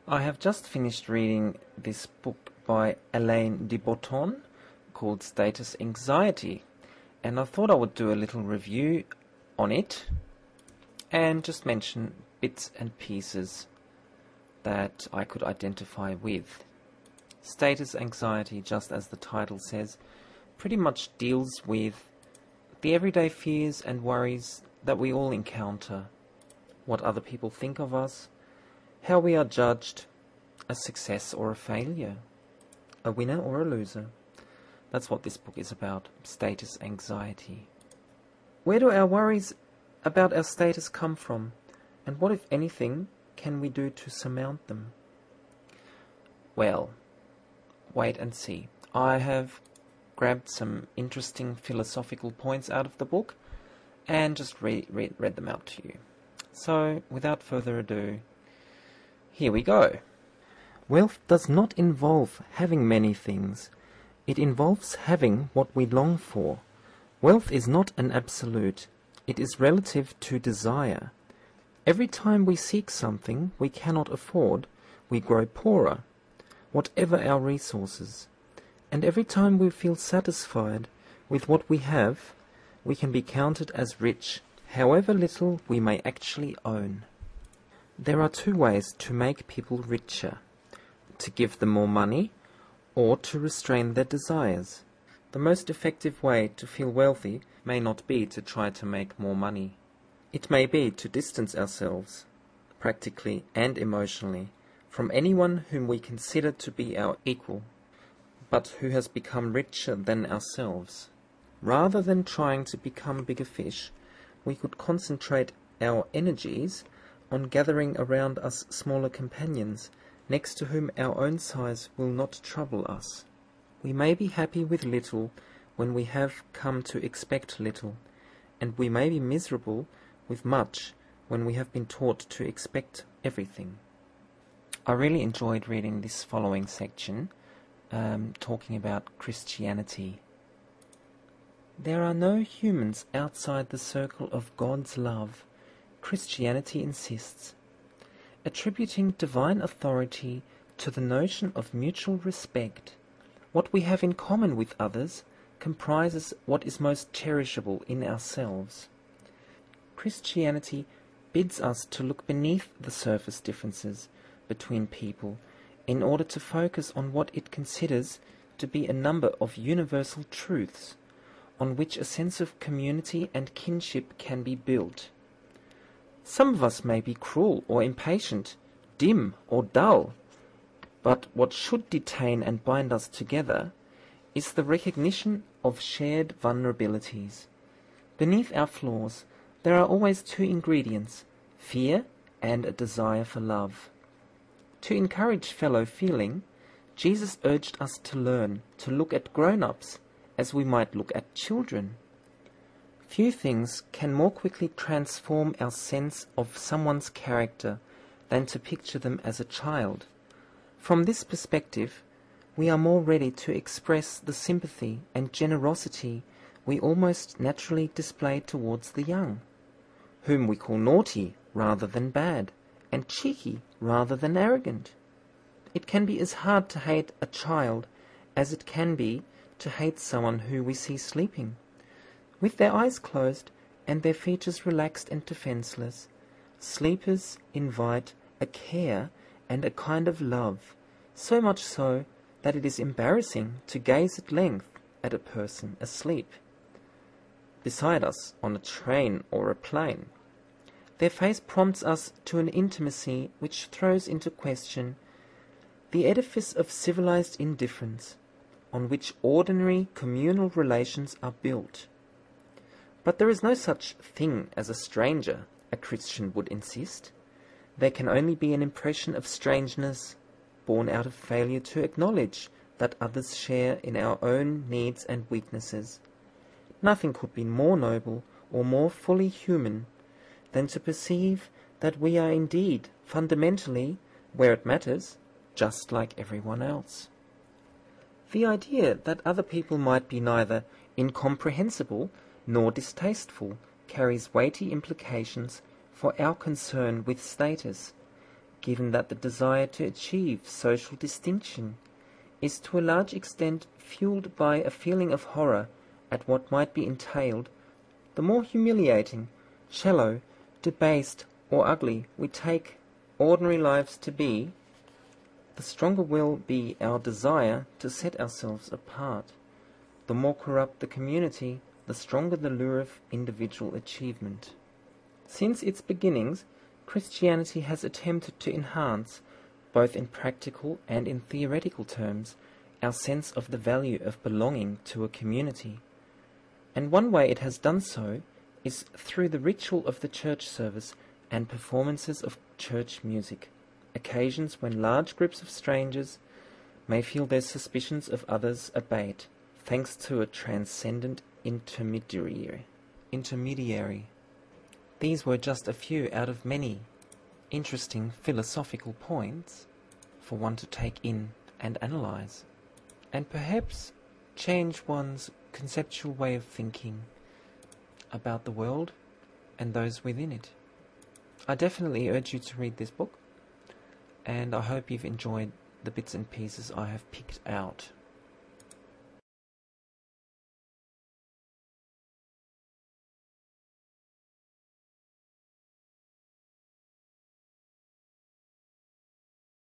I have just finished reading this book by Alain de Botton called Status Anxiety, and I thought I would do a little review on it and just mention bits and pieces that I could identify with. Status anxiety, just as the title says, pretty much deals with the everyday fears and worries that we all encounter, what other people think of us, how we are judged, a success or a failure, a winner or a loser. That's what this book is about, status anxiety. Where do our worries about our status come from? And what, if anything, can we do to surmount them? Well, wait and see. I have grabbed some interesting philosophical points out of the book and just read them out to you. So, without further ado, here we go. Wealth does not involve having many things. It involves having what we long for. Wealth is not an absolute. It is relative to desire. Every time we seek something we cannot afford, we grow poorer, whatever our resources. And every time we feel satisfied with what we have, we can be counted as rich, however little we may actually own. There are two ways to make people richer: to give them more money, or to restrain their desires. The most effective way to feel wealthy may not be to try to make more money. It may be to distance ourselves, practically and emotionally, from anyone whom we consider to be our equal, but who has become richer than ourselves. Rather than trying to become bigger fish, we could concentrate our energies on gathering around us smaller companions, next to whom our own size will not trouble us. We may be happy with little when we have come to expect little, and we may be miserable with much when we have been taught to expect everything. I really enjoyed reading this following section, talking about Christianity. There are no humans outside the circle of God's love, Christianity insists, attributing divine authority to the notion of mutual respect. What we have in common with others comprises what is most cherishable in ourselves. Christianity bids us to look beneath the surface differences between people in order to focus on what it considers to be a number of universal truths on which a sense of community and kinship can be built. Some of us may be cruel or impatient, dim or dull, but what should detain and bind us together is the recognition of shared vulnerabilities. Beneath our flaws, there are always two ingredients: fear and a desire for love. To encourage fellow feeling, Jesus urged us to learn to look at grown-ups as we might look at children. Few things can more quickly transform our sense of someone's character than to picture them as a child. From this perspective, we are more ready to express the sympathy and generosity we almost naturally display towards the young, whom we call naughty rather than bad, and cheeky rather than arrogant. It can be as hard to hate a child as it can be to hate someone who we see sleeping, with their eyes closed and their features relaxed and defenceless. Sleepers invite a care and a kind of love, so much so that it is embarrassing to gaze at length at a person asleep beside us on a train or a plane. Their face prompts us to an intimacy which throws into question the edifice of civilized indifference on which ordinary communal relations are built. But there is no such thing as a stranger, a Christian would insist. There can only be an impression of strangeness born out of failure to acknowledge that others share in our own needs and weaknesses. Nothing could be more noble or more fully human than to perceive that we are indeed fundamentally, where it matters, just like everyone else. The idea that other people might be neither incomprehensible nor distasteful carries weighty implications for our concern with status. given that the desire to achieve social distinction is to a large extent fueled by a feeling of horror at what might be entailed, the more humiliating, shallow, debased, or ugly we take ordinary lives to be, the stronger will be our desire to set ourselves apart. The more corrupt the community, the stronger the lure of individual achievement. Since its beginnings, Christianity has attempted to enhance, both in practical and in theoretical terms, our sense of the value of belonging to a community. And one way it has done so is through the ritual of the church service and performances of church music, occasions when large groups of strangers may feel their suspicions of others abate, thanks to a transcendent intermediary. These were just a few out of many interesting philosophical points for one to take in and analyze, and perhaps change one's conceptual way of thinking about the world and those within it. I definitely urge you to read this book, and I hope you've enjoyed the bits and pieces I have picked out.